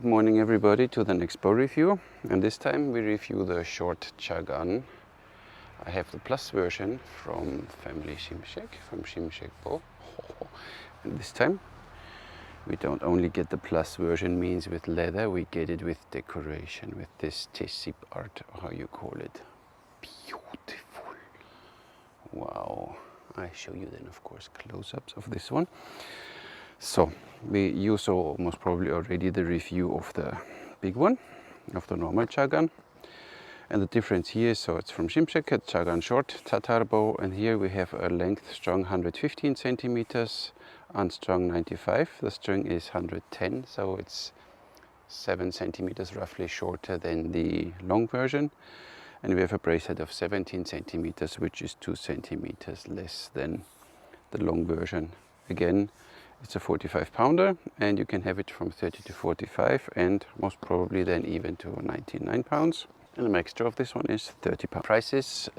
Good morning everybody to the next bow review, and this time we review the short Cagan. I have the plus version from family Simsek, from Simsek bow. And this time we don't only get the plus version, means with leather, we get it with decoration, with this tissip art, or how you call it. Beautiful. Wow. I show you then of course close-ups of this one. So you saw most probably already the review of the big one, of the normal Cagan. And the difference here, so it's from Simsek, a Cagan short Tatar bow, and here we have a length strung 115 centimeters, unstrung 95. The string is 110, so it's 7 centimeters roughly shorter than the long version. And we have a bracelet of 17 centimeters, which is 2 centimeters less than the long version. Again, it's a 45 pounder, and you can have it from 30 to 45, and most probably then even to 99 pounds. And the maxtra of this one is 30 pounds. Prices,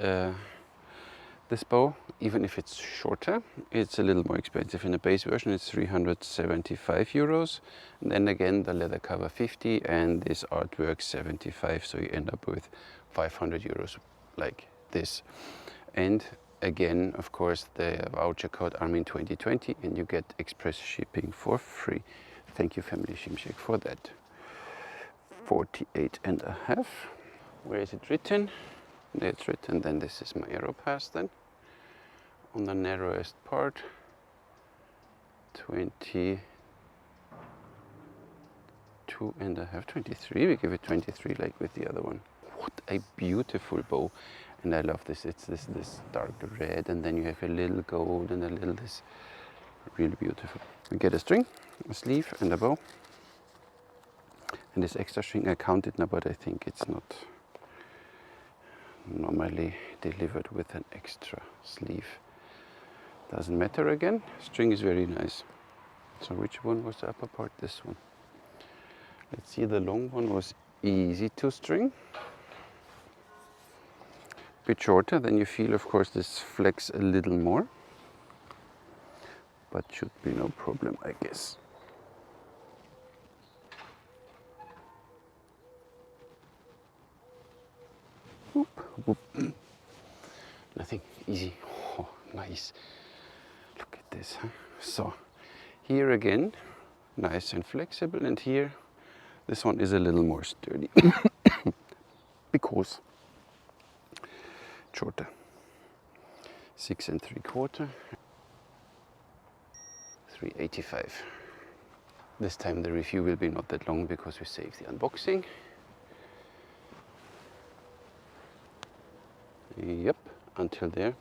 this bow, even if it's shorter, it's a little more expensive. In the base version it's 375 euros, and then again the leather cover 50 and this artwork 75, so you end up with 500 euros like this. And again, of course, the voucher code Armin 2020, and you get express shipping for free. Thank you, family Simsek, for that. 48.5. Where is it written? There it's written. Then this is my arrow pass. Then on the narrowest part, 22.5, 23. We give it 23, like with the other one. What a beautiful bow. And I love this. It's this dark red, and then you have a little gold and a little this. Really beautiful. We get a string, a sleeve, and a bow. And this extra string, I counted now, but I think it's not normally delivered with an extra sleeve. Doesn't matter again. String is very nice. So which one was the upper part? This one. Let's see, the long one was easy to string. Bit shorter, then you feel of course this flex a little more, but should be no problem, I guess. Whoop, whoop. Nothing, easy. Oh, nice. Look at this. Huh? So here again, nice and flexible, and here this one is a little more sturdy because shorter. 6 3/4, 385. This time the review will be not that long because we saved the unboxing. Yep, until there.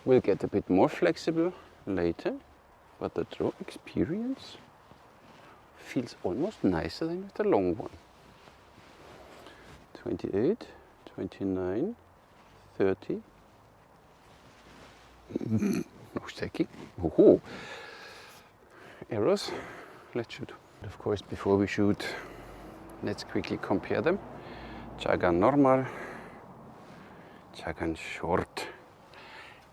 We'll get a bit more flexible later, but the draw experience feels almost nicer than with the long one. 28, 29, 30. No shaking. Oh, arrows. Let's shoot. Of course, before we shoot, let's quickly compare them. Cagan normal, Cagan short.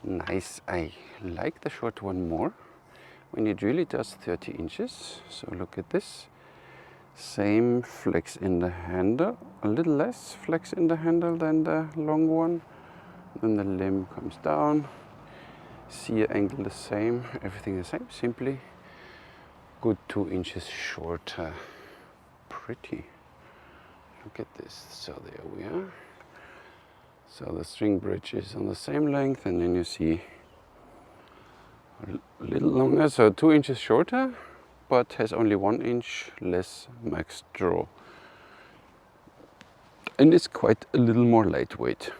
Nice. I like the short one more when it really does 30 inches. So look at this. Same flex in the handle, a little less flex in the handle than the long one. Then the limb comes down. Sear angle the same, everything the same, simply good 2 inches shorter. Pretty. Look at this. So there we are. So the string bridge is on the same length, and then you see a little longer, so 2 inches shorter, but has only 1 inch less max draw. And it's quite a little more lightweight.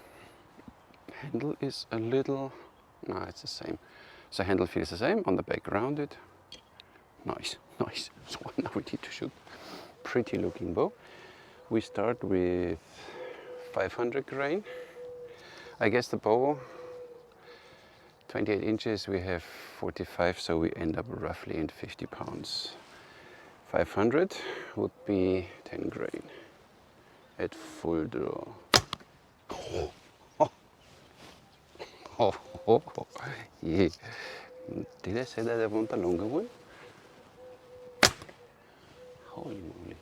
Handle is a little, no, it's the same. So handle feels the same, on the back rounded. Nice, nice. So now we need to shoot. Pretty looking bow. We start with 500 grain. I guess the bow, 28 inches, we have 45, so we end up roughly in 50 pounds. 500 would be 10 grain at full draw. Yeah. Did I say that I want a longer one? Holy moly.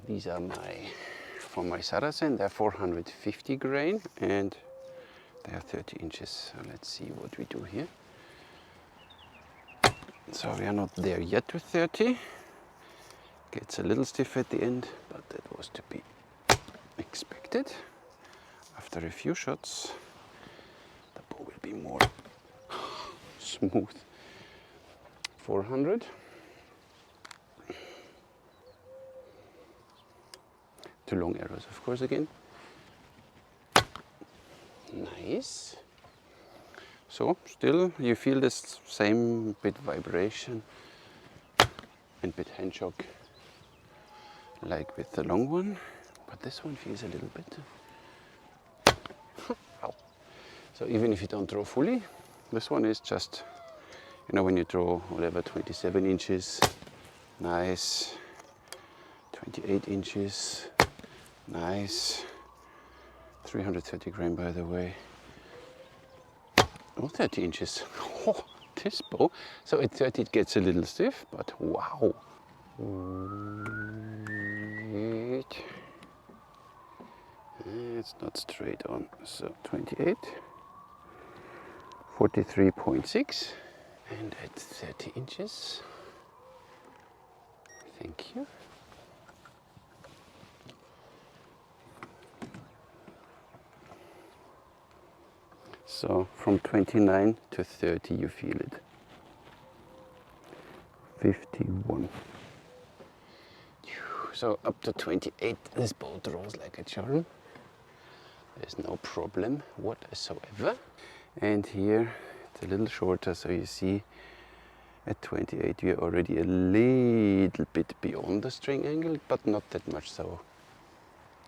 These are for my Saracen. They're 450 grain and they are 30 inches. So let's see what we do here. So we are not there yet with 30. Gets a little stiff at the end, but that was to be expected. After a few shots, the bow will be more smooth. 400. Two long arrows, of course, again. Nice. So still you feel this same bit vibration and bit hand shock like with the long one, but this one feels a little bit. Ow. So even if you don't draw fully, this one is just, you know, when you draw whatever, 27 inches, nice, 28 inches, nice, 330 grain by the way. Oh, 30 inches. Oh, this bow. So at 30 it gets a little stiff, but wow. It's not straight on. So 28, 43.6, and at 30 inches. Thank you. So from 29 to 30 you feel it. 51. So up to 28 this bow draws like a charm. There's no problem whatsoever. And here it's a little shorter, so you see at 28 we are already a little bit beyond the string angle, but not that much. So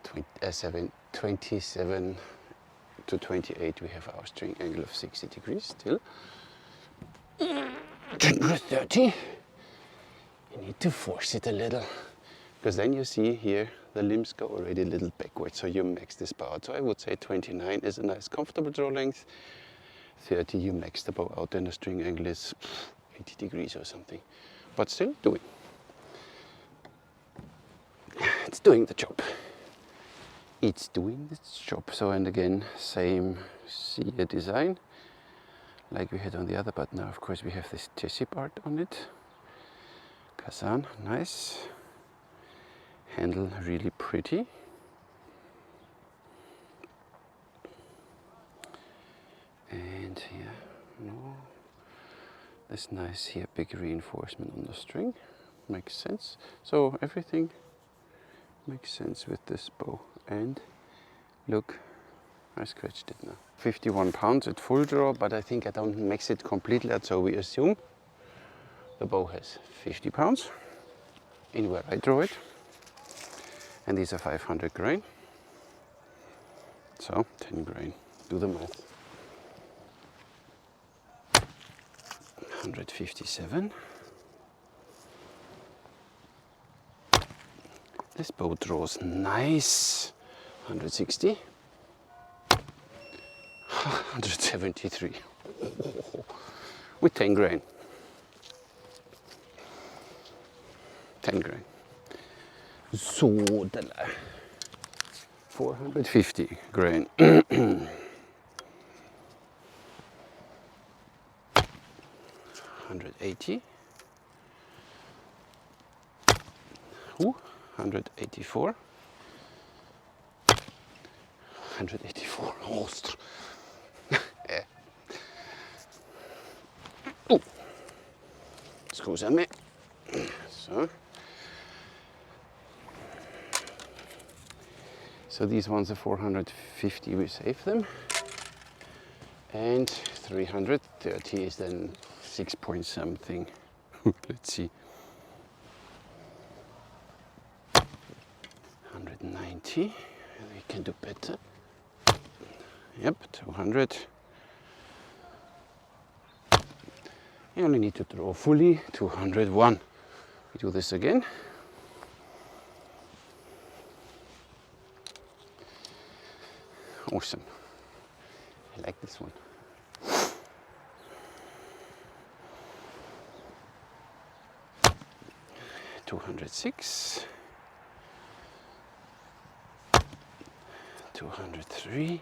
27 to 28 we have our string angle of 60 degrees still. 30. You need to force it a little, because then you see here the limbs go already a little backwards, so you max this bow out. So I would say 29 is a nice comfortable draw length. 30 you max the bow out and the string angle is 80 degrees or something, but still doing. It's doing the job. It's doing its job. So, and again, same sear design like we had on the other, but now of course we have this Jessie part on it. Kazan, nice. Handle really pretty. And here, no, this nice here big reinforcement on the string. Makes sense. So everything makes sense with this bow. And look, I scratched it now. 51 pounds at full draw, but I think I don't max it completely out, so we assume the bow has 50 pounds in where I draw it. And these are 500 grain. So 10 grain, do the math. 157. This bow draws nice. 160. 173. With 10 grain. 10 grain. So, 450 grain. 180. 184. 184. Ostr. Scusami. So these ones are 450, we save them. And 330 is then 6 point something. Let's see. 190. We can do better. Yep, 200. You only need to draw fully. 201. We do this again. Awesome. I like this one. $206. 203.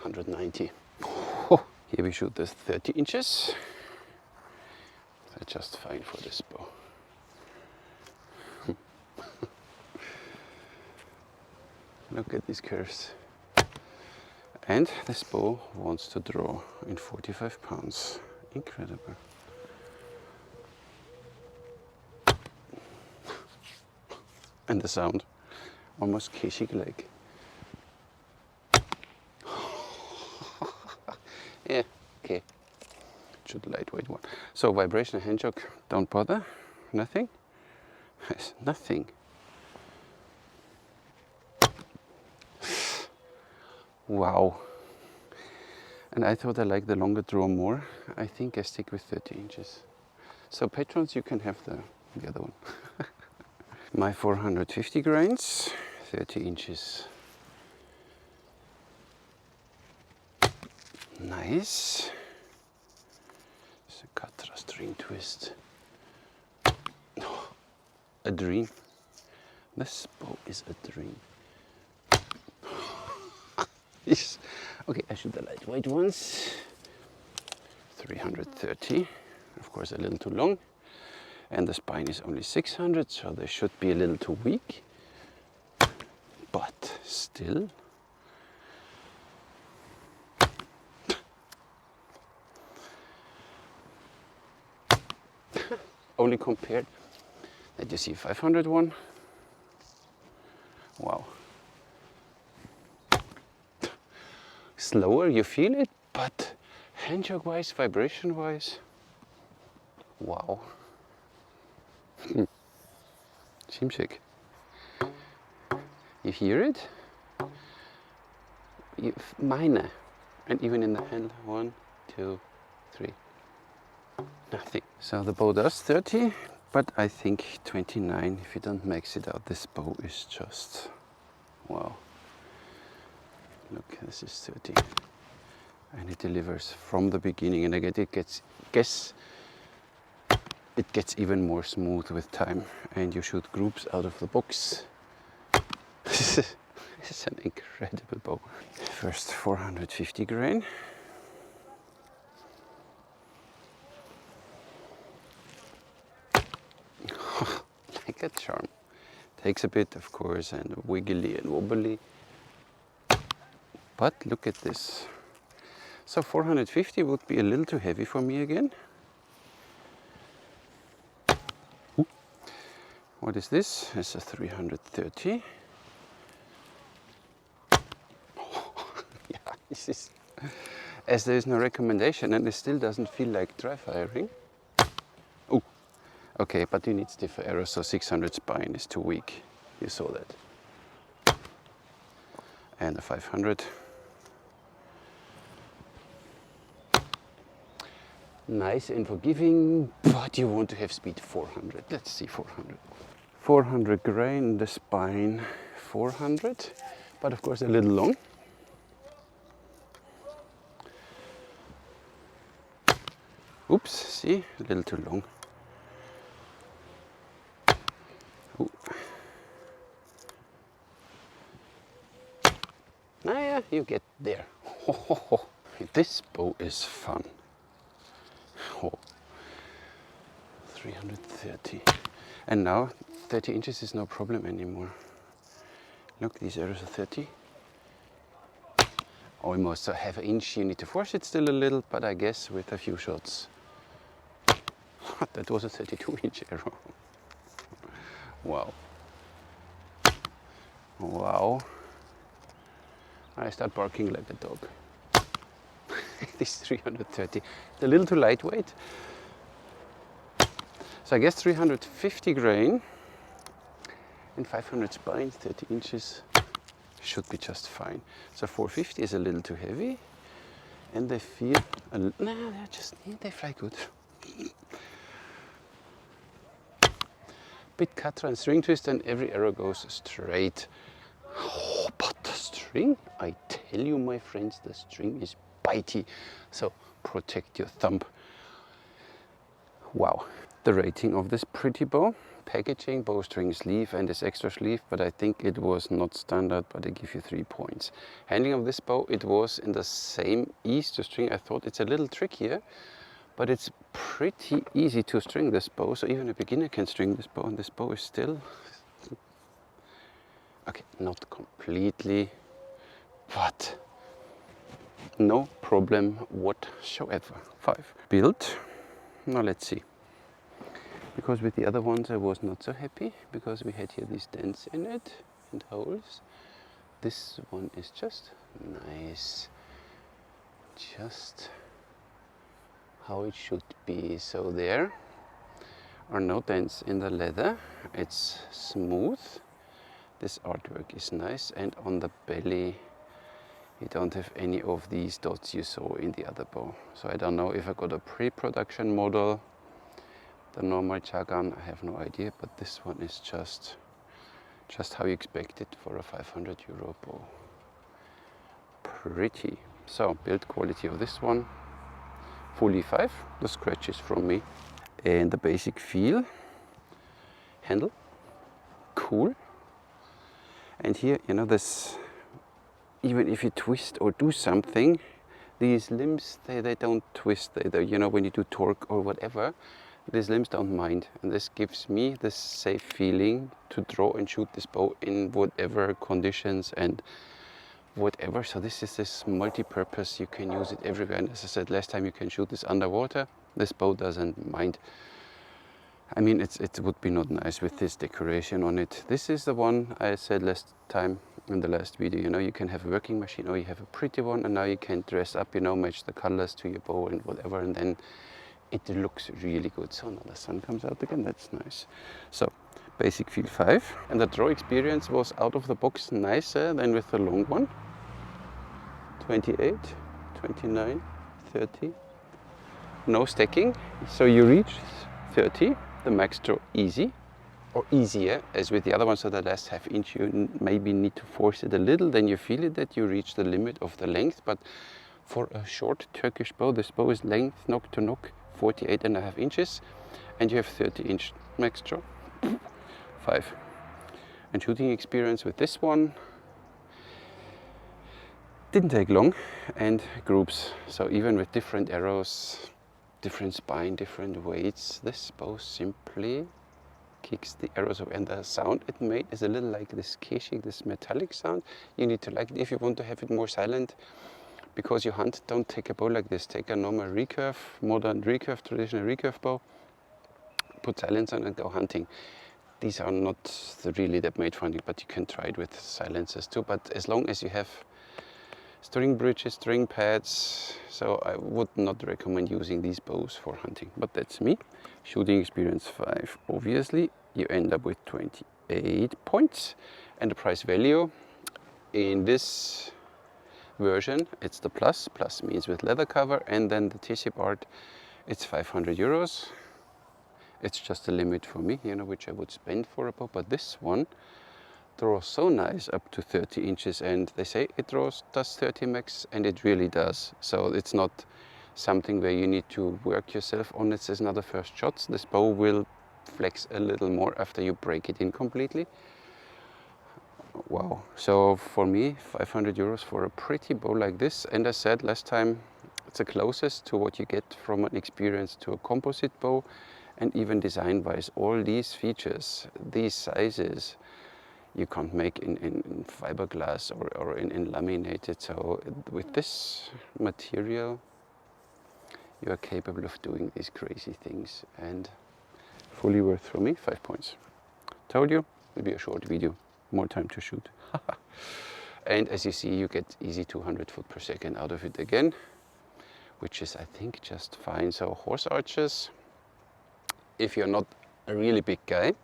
190. Oh, here we shoot this 30 inches. That's just fine for this bow. Look at these curves. And this bow wants to draw in 45 pounds. Incredible. And the sound, almost Keshik-like. Yeah, okay. Should lightweight one. So vibration hand jog, don't bother. Nothing. Yes, nothing. Wow. And I thought I liked the longer draw more. I think I stick with 30 inches. So patrons, you can have the other one. My 450 grains, 30 inches. Nice. It's a Katra string twist. Oh, a dream. This bow is a dream. Yes. Okay, I shoot the lightweight ones. 330. Of course, a little too long. And the spine is only 600, so they should be a little too weak. But still. Only compared that you see 500 one. Wow. Slower, you feel it, but hand jog wise, vibration wise, wow. Simsek. You hear it? Minor. And even in the hand, 1, 2, 3. Nothing. So the bow does 30, but I think 29. If you don't max it out, this bow is just wow. Look, this is 30. And it delivers from the beginning, and again it gets even more smooth with time, and you shoot groups out of the box. This is an incredible bow. First 450 grain. Like a charm. Takes a bit, of course, and wiggly and wobbly. But look at this. So 450 would be a little too heavy for me again. Ooh. What is this? It's a 330. Yeah, this is, as there is no recommendation, and it still doesn't feel like dry firing. Oh, okay, but you need stiffer arrows, so 600 spine is too weak. You saw that. And a 500. Nice and forgiving, but you want to have speed 400. Let's see 400. 400 grain, the spine 400, but of course a little long. Oops, see, a little too long. Ooh. Ah, yeah, you get there. This bow is fun. Oh, 330. And now 30 inches is no problem anymore. Look, these arrows are 30. Almost a half an inch. You need to force it still a little, but I guess with a few shots. That was a 32-inch arrow. Wow. Wow. I start barking like a dog. This 330. It's a little too lightweight. So I guess 350 grain and 500 spine, 30 inches should be just fine. So 450 is a little too heavy, and they feel they fly good. Bit Katra and string twist, and every arrow goes straight. Oh, but the string, I tell you, my friends, the string is bitey. So protect your thumb. Wow. The rating of this pretty bow, packaging, bowstring sleeve and this extra sleeve, but I think it was not standard, but I give you 3 points. Handling of this bow, it was in the same ease to string. I thought it's a little trickier, but it's pretty easy to string this bow, so even a beginner can string this bow, and this bow is still, okay, not completely, but no problem whatsoever. 5. Built. Now let's see. Because with the other ones I was not so happy, because we had here these dents in it and holes. This one is just nice. Just how it should be. So there are no dents in the leather. It's smooth. This artwork is nice, and on the belly you don't have any of these dots you saw in the other bow. So I don't know if I got a pre-production model, the normal Cagan, I have no idea, but this one is just how you expect it for a 500 euro bow. Pretty. So build quality of this one, fully 5, the scratches from me. And the basic feel, handle, cool. And here, you know, this, even if you twist or do something, these limbs, they don't twist. They, you know, when you do torque or whatever, these limbs don't mind. And this gives me this safe feeling to draw and shoot this bow in whatever conditions and whatever. So this is this multi-purpose, you can use it everywhere. And as I said last time, you can shoot this underwater. This bow doesn't mind. I mean, it would be not nice with this decoration on it. This is the one I said last time in the last video, you know, you can have a working machine or you have a pretty one, and now you can dress up, you know, match the colors to your bow and whatever, and then it looks really good. So now the sun comes out again, that's nice. So basic feel 5, and the draw experience was out of the box nicer than with the long one. 28, 29, 30, no stacking, so you reach 30, the max draw easy, or easier as with the other one. So the last half inch you maybe need to force it a little, then you feel it that you reach the limit of the length. But for a short Turkish bow, this bow is length knock to knock 48.5 inches, and you have 30-inch max draw. 5. And shooting experience with this one didn't take long, and groups. So even with different arrows, different spine, different weights, this bow simply kicks the arrows away, and the sound it made is a little like this keshik, this metallic sound. You need to like it. If you want to have it more silent because you hunt, don't take a bow like this. Take a normal recurve, modern recurve, traditional recurve bow, put silence on and go hunting. These are not really that made for hunting, but you can try it with silencers too. But as long as you have string bridges, string pads, so I would not recommend using these bows for hunting, but that's me. Shooting experience 5, obviously you end up with 28 points, and the price value in this version, it's the plus means with leather cover, and then the tissue part, it's 500 euros. It's just a limit for me, you know, which I would spend for a bow, but this one draws so nice up to 30 inches, and they say it does 30 max, and it really does. So it's not something where you need to work yourself on it. It's another first shots. This bow will flex a little more after you break it in completely. Wow. So for me, 500 euros for a pretty bow like this, and I said last time, it's the closest to what you get from an experience to a composite bow. And even design wise, all these features, these sizes, you can't make in fiberglass or in laminated. So with this material, you are capable of doing these crazy things, and fully worth for me, 5 points. Told you, it'll be a short video, more time to shoot. And as you see, you get easy 200 foot per second out of it again, which is, I think, just fine. So horse archers, if you're not a really big guy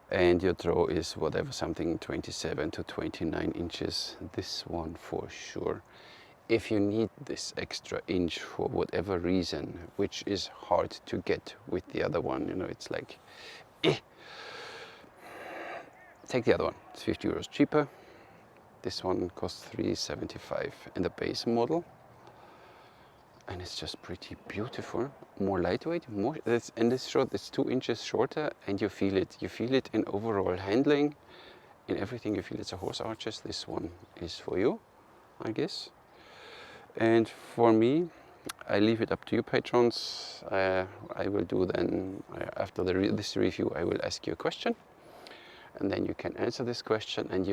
and your draw is whatever, something 27 to 29 inches, this one for sure. If you need this extra inch for whatever reason, which is hard to get with the other one, you know, it's like, take the other one. It's 50 euros cheaper. This one costs 375 in the base model. and it's just pretty beautiful. More lightweight, more. And this shot is 2 inches shorter, and you feel it. You feel it in overall handling, in everything. You feel it's a horse arches. This one is for you, I guess. And for me, I leave it up to you, patrons. I will do then, after this review, I will ask you a question. And then you can answer this question. And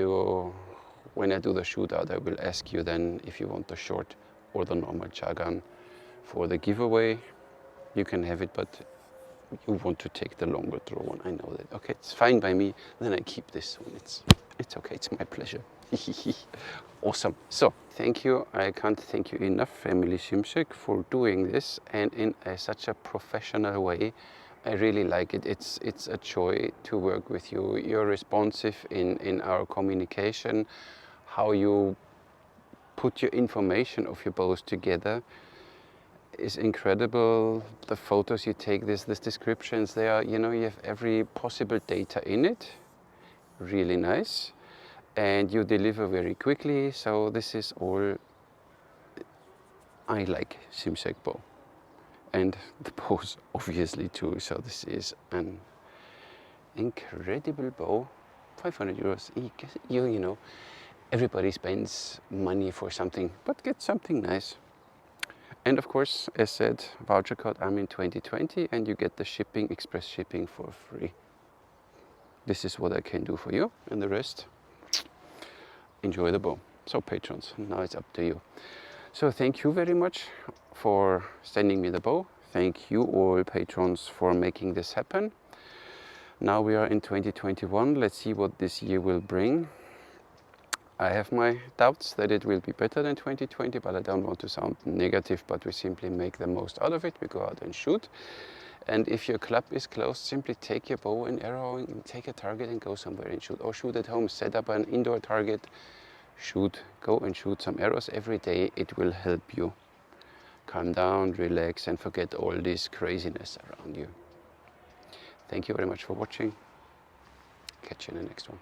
when I do the shootout, I will ask you then if you want the short or the normal Cagan. For the giveaway, you can have it, but you want to take the longer draw one. I know that. Okay, it's fine by me. Then I keep this one. It's okay. It's my pleasure. Awesome. So thank you. I can't thank you enough, family Simsek, for doing this, and in such a professional way. I really like it. It's a joy to work with you. You're responsive in our communication, how you put your information of your bows together is incredible. The photos you take, these descriptions, they are, you have every possible data in it. Really nice. And you deliver very quickly. So this is all I like Simsek bow. And the bows obviously too. So this is an incredible bow. 500 euros. You know, everybody spends money for something, but get something nice. And of course, as said, voucher code ARMIN 2020, and you get the shipping, express shipping, for free. This is what I can do for you, and the rest, enjoy the bow. So patrons, now it's up to you. So thank you very much for sending me the bow. Thank you all patrons for making this happen. Now we are in 2021. Let's see what this year will bring. I have my doubts that it will be better than 2020, but I don't want to sound negative, but we simply make the most out of it. We go out and shoot. And if your club is closed, simply take your bow and arrow and take a target and go somewhere and shoot. Or shoot at home, set up an indoor target, shoot, go and shoot some arrows every day. It will help you calm down, relax, and forget all this craziness around you. Thank you very much for watching. Catch you in the next one.